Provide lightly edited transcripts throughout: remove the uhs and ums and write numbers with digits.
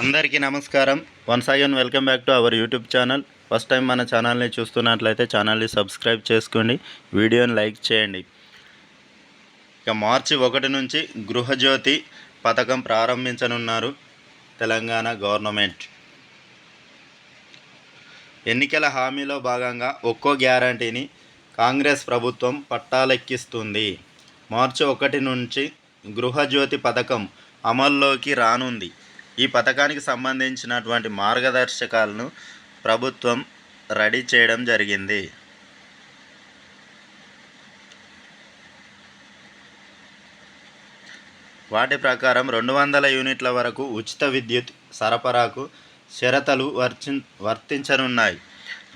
అందరికీ నమస్కారం. Once again welcome back to our YouTube channel. First time మన ఛానల్ని చూస్తున్నట్లయితే ఛానల్ని సబ్స్క్రైబ్ చేసుకోండి, వీడియోని లైక్ చేయండి. ఇక మార్చి 1 నుంచి గృహజ్యోతి పథకం ప్రారంభించనున్నారు తెలంగాణ గవర్నమెంట్. ఎన్నికల హామీలో భాగంగా ఒక్కో గ్యారంటీని కాంగ్రెస్ ప్రభుత్వం పట్టాలెక్కిస్తుంది. మార్చి 1 నుంచి గృహజ్యోతి పథకం అమల్లోకి రానుంది. ఈ పథకానికి సంబంధించినటువంటి మార్గదర్శకాలను ప్రభుత్వం రెడీ చేయడం జరిగింది. వాటి ప్రకారం 200 యూనిట్ల వరకు ఉచిత విద్యుత్ సరఫరాకు షరతులు వర్తించనున్నాయి.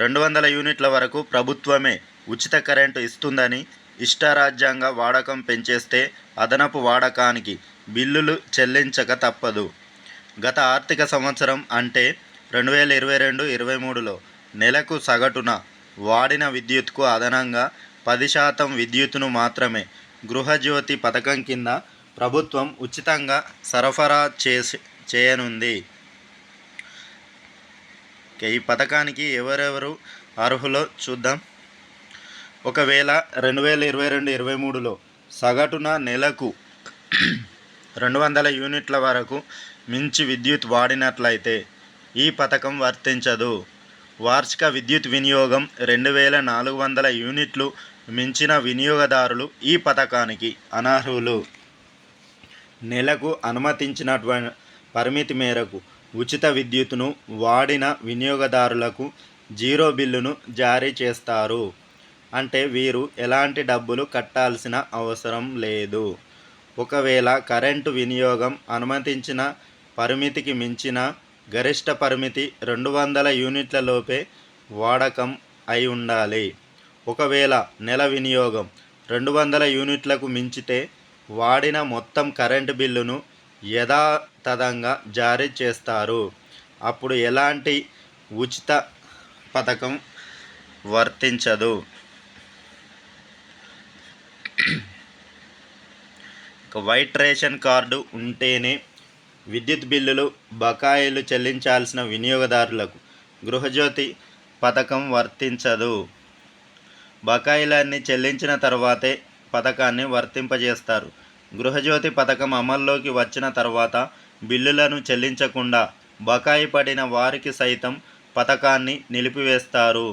200 యూనిట్ల వరకు ప్రభుత్వమే ఉచిత కరెంటు ఇస్తుందని, ఇష్టారాజ్యంగ వాడకం పెంచేస్తే అదనపు వాడకానికి బిల్లులు చెల్లించక తప్పదు. గత ఆర్థిక సంవత్సరం అంటే 2022-23లో నెలకు సగటున వాడిన విద్యుత్కు అదనంగా 10% విద్యుత్తును మాత్రమే గృహజ్యోతి పథకం కింద ప్రభుత్వం ఉచితంగా సరఫరా చేయనుంది. ఈ పథకానికి ఎవరెవరు అర్హులో చూద్దాం. ఒకవేళ 2022-23లో సగటున నెలకు 200 యూనిట్ల వరకు మించి విద్యుత్ వాడినట్లయితే ఈ పథకం వర్తించదు. వార్షిక విద్యుత్ వినియోగం 2400 యూనిట్లు మించిన వినియోగదారులు ఈ పథకానికి అనర్హులు. నెలకు అనుమతించినటువంటి పరిమితి మేరకు ఉచిత విద్యుత్తును వాడిన వినియోగదారులకు జీరో బిల్లును జారీ చేస్తారు. అంటే వీరు ఎలాంటి డబ్బులు కట్టాల్సిన అవసరం లేదు. ఒకవేళ కరెంటు వినియోగం అనుమతించిన పరిమితికి మించిన గరిష్ట పరిమితి 200 యూనిట్ల లోపే వాడకం అయి ఉండాలి. ఒకవేళ నెల వినియోగం 200 యూనిట్లకు మించితే వాడిన మొత్తం కరెంటు బిల్లును యథాతథంగా జారీ చేస్తారు. అప్పుడు ఎలాంటి ఉచిత పథకం వర్తించదు. వైట్ రేషన్ కార్డు ఉంటేనే విద్యుత్ బిల్లులు బకాయిలు చెల్లించాల్సిన వినియోగదారులకు గృహజ్యోతి పథకం వర్తించదు. బకాయిలన్నీ చెల్లించిన తర్వాతే పథకాన్ని వర్తింపజేస్తారు. గృహజ్యోతి పథకం అమల్లోకి వచ్చిన తర్వాత బిల్లులను చెల్లించకుండా బకాయి పడిన వారికి సైతం పథకాన్ని నిలిపివేస్తారు.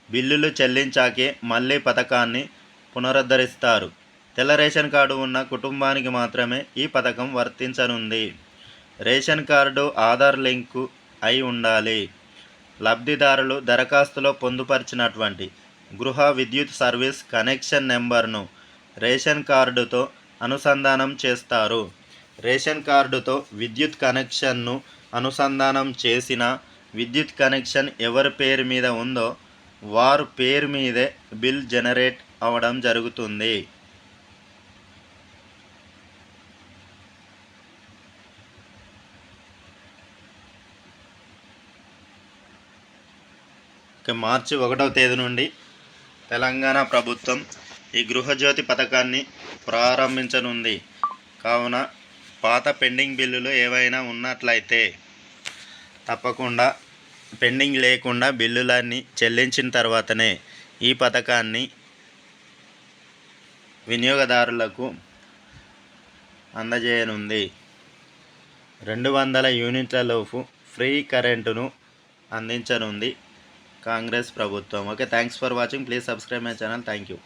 బిల్లులు చెల్లించాకే మళ్ళీ పథకాన్ని పునరుద్ధరిస్తారు. తెల్ల రేషన్ కార్డు ఉన్న కుటుంబానికి మాత్రమే ఈ పథకం వర్తించనుంది. రేషన్ కార్డు ఆధార్ లింకు అయి ఉండాలి. లబ్ధిదారులు దరఖాస్తులో పొందుపరిచినటువంటి గృహ విద్యుత్ సర్వీస్ కనెక్షన్ నెంబర్ను రేషన్ కార్డుతో అనుసంధానం చేస్తారు. రేషన్ కార్డుతో విద్యుత్ కనెక్షన్ను అనుసంధానం చేసిన విద్యుత్ కనెక్షన్ ఎవరి పేరు మీద ఉందో వారు పేరు మీదే బిల్ జనరేట్ అవ్వడం జరుగుతుంది. మార్చి 1వ తేదీ నుండి తెలంగాణ ప్రభుత్వం ఈ గృహజ్యోతి పథకాన్ని ప్రారంభించనుంది. కావున పాత పెండింగ్ బిల్లులు ఏవైనా ఉన్నట్లయితే తప్పకుండా పెండింగ్ లేకుండా బిల్లులన్నీ చెల్లించిన తర్వాతనే ఈ పథకాన్ని వినియోగదారులకు అందజేయనుంది. 200 యూనిట్లలోపు ఫ్రీ కరెంటును అందించనుంది కాంగ్రెస్ ప్రభుత్వం. Okay, thanks for watching. Please subscribe my channel. Thank you.